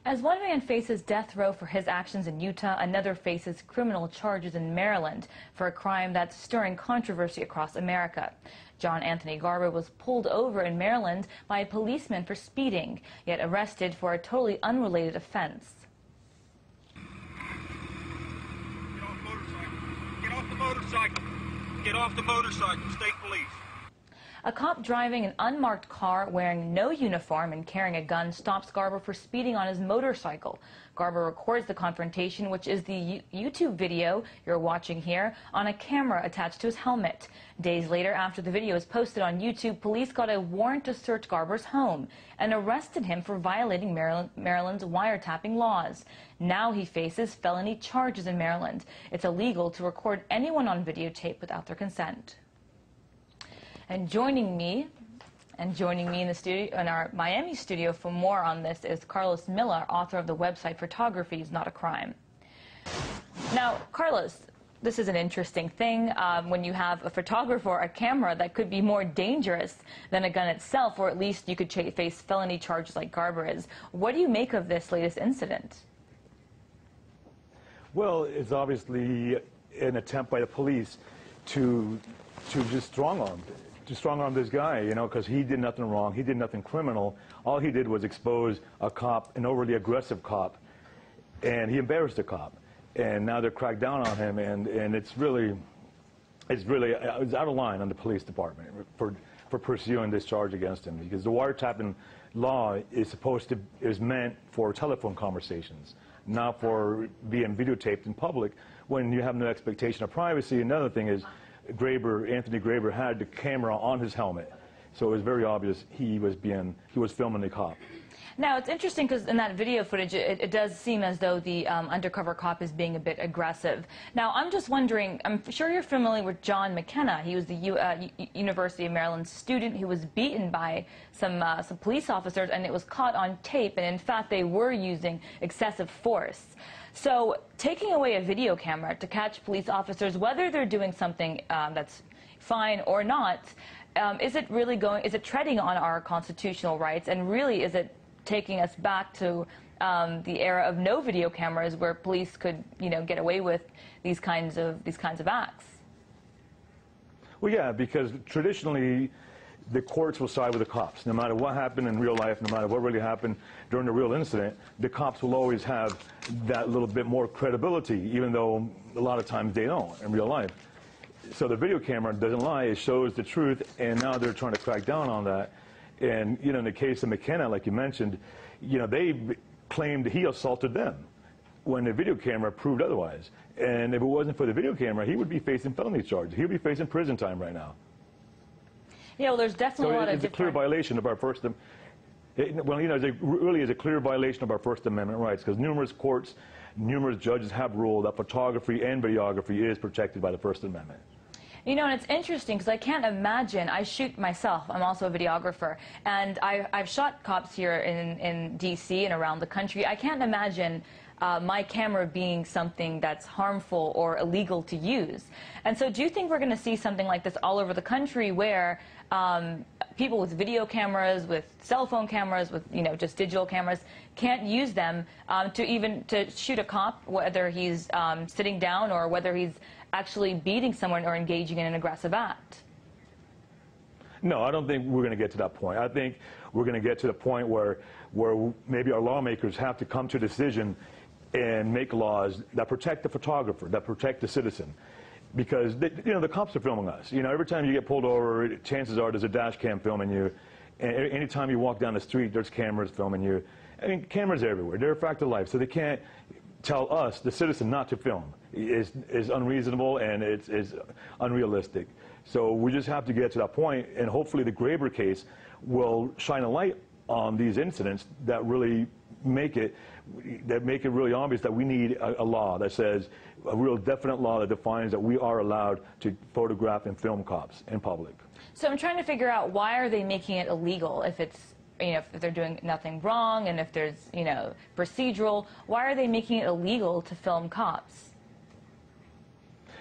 As one man faces death row for his actions in Utah, another faces criminal charges in Maryland for a crime that's stirring controversy across America. John Anthony Garber was pulled over in Maryland by a policeman for speeding, yet arrested for a totally unrelated offense. Get off the motorcycle. Get off the motorcycle. State police. A cop driving an unmarked car wearing no uniform and carrying a gun stops Garber for speeding on his motorcycle. Garber records the confrontation, which is the YouTube video you're watching here, on a camera attached to his helmet. Days later, after the video was posted on YouTube, police got a warrant to search Garber's home and arrested him for violating Maryland's wiretapping laws. Now he faces felony charges in Maryland. It's illegal to record anyone on videotape without their consent. And joining me in the studio, in our Miami studio for more on this is Carlos Miller, author of the website Photography is Not a Crime. Now, Carlos, this is an interesting thing when you have a photographer or a camera that could be more dangerous than a gun itself, or at least you could face felony charges like Garber is. What do you make of this latest incident? Well, it's obviously an attempt by the police to just strong-arm this guy, you know, because he did nothing wrong, he did nothing criminal. All he did was expose a cop, an overly aggressive cop, and he embarrassed the cop. And now they're cracked down on him, and it's out of line on the police department for pursuing this charge against him, because the wiretapping law is meant for telephone conversations, not for being videotaped in public when you have no expectation of privacy. Another thing is, Anthony Garber had the camera on his helmet, so it was very obvious he was filming the cop. Now, it's interesting because in that video footage, it does seem as though the undercover cop is being a bit aggressive. Now, I'm just wondering, I'm sure you're familiar with John McKenna. He was the University of Maryland student who was beaten by some police officers, and it was caught on tape, and in fact, they were using excessive force. So, taking away a video camera to catch police officers, whether they're doing something that's fine or not, is it treading on our constitutional rights, and really is it taking us back to the era of no video cameras, where police could, get away with these kinds of acts? Well, yeah, because traditionally the courts will side with the cops. No matter what happened in real life, no matter what really happened during the real incident, the cops will always have that little bit more credibility, even though a lot of times they don't in real life. So the video camera doesn't lie, it shows the truth, and now they're trying to crack down on that. And, in the case of McKenna, like you mentioned, they claimed he assaulted them when the video camera proved otherwise. And if it wasn't for the video camera, he would be facing felony charges. He would be facing prison time right now. Yeah, well, there's definitely a lot of it's a clear violation of our First Amendment. Well, it really is a clear violation of our First Amendment rights, because numerous courts, numerous judges have ruled that photography and videography is protected by the First Amendment. And it's interesting because I can't imagine, I shoot myself, I'm also a videographer, and I've shot cops here in D.C. and around the country. I can't imagine my camera being something that's harmful or illegal to use. And so do you think we're going to see something like this all over the country, where people with video cameras, with cell phone cameras, with just digital cameras, can't use them to shoot a cop, whether he's sitting down or whether he's actually beating someone or engaging in an aggressive act? No, I don't think we're going to get to that point. I think we're going to get to the point where maybe our lawmakers have to come to a decision and make laws that protect the photographer, that protect the citizen. Because the cops are filming us. Every time you get pulled over, chances are there's a dash cam filming you. And anytime you walk down the street, there's cameras filming you. I mean, cameras everywhere. They're a fact of life, so they can't tell us, the citizen, not to film. Is unreasonable, and it's unrealistic. So we just have to get to that point, and hopefully the Garber case will shine a light on these incidents that really make it really obvious that we need a law that says, a real definite law that defines that we are allowed to photograph and film cops in public. So I'm trying to figure out, why are they making it illegal if it's, if they're doing nothing wrong, and if there's, procedural, why are they making it illegal to film cops?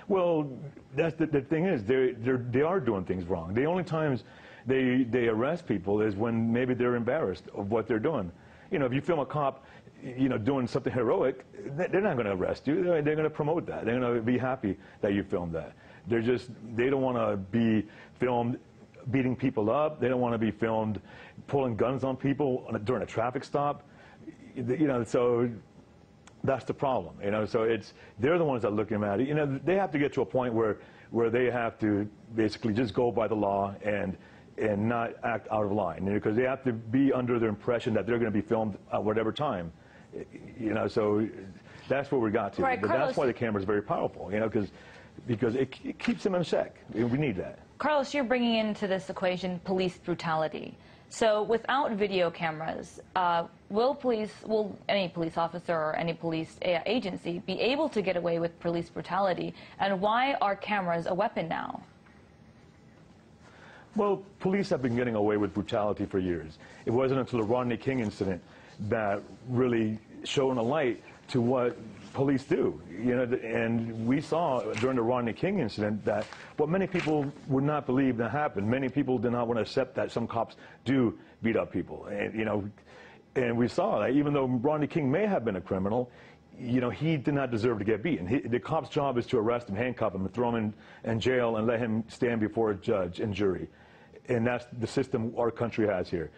Well, that's the thing is, they are doing things wrong. The only times they arrest people is when maybe they're embarrassed of what they're doing. you know, if you film a cop, you know, doing something heroic, they're not going to arrest you. They're going to promote that. They're going to be happy that you filmed that. They don't want to be filmed beating people up. They don't want to be filmed pulling guns on people during a traffic stop. You know, so that's the problem. You know, so they're the ones that are looking at it. You know, they have to get to a point where they have to basically just go by the law and not act out of line, because they have to be under the impression that they're going to be filmed at whatever time. You know, so that's where we got to. Right, but Carlos, that's why the camera is very powerful, you know, because it keeps them in check. We need that. Carlos, you're bringing into this equation police brutality. So without video cameras, will any police officer or any police agency be able to get away with police brutality? And why are cameras a weapon now? Well, police have been getting away with brutality for years. It wasn't until the Rodney King incident that really shone a light to what police do. You know, and we saw during the Rodney King incident that what many people would not believe that happened. Many people did not want to accept that some cops do beat up people. And, you know, and we saw that even though Rodney King may have been a criminal, you know, he did not deserve to get beaten. The cop's job is to arrest him, handcuff him, and throw him in jail and let him stand before a judge and jury. And that's the system our country has here.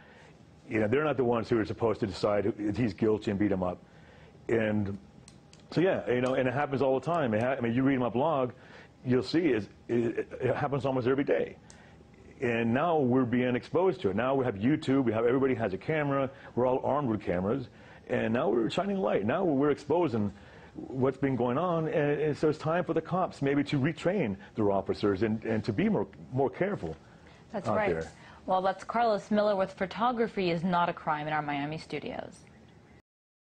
You know, they're not the ones who are supposed to decide if he's guilty and beat him up. And so, yeah, you know, and it happens all the time. I mean, you read my blog, you'll see it happens almost every day. And now we're being exposed to it. Now we have YouTube, everybody has a camera, we're all armed with cameras, and now we're shining light. Now we're exposing what's been going on, and so it's time for the cops maybe to retrain their officers and to be more careful. That's right. There. Well, that's Carlos Miller with Photography is Not a Crime in our Miami studios.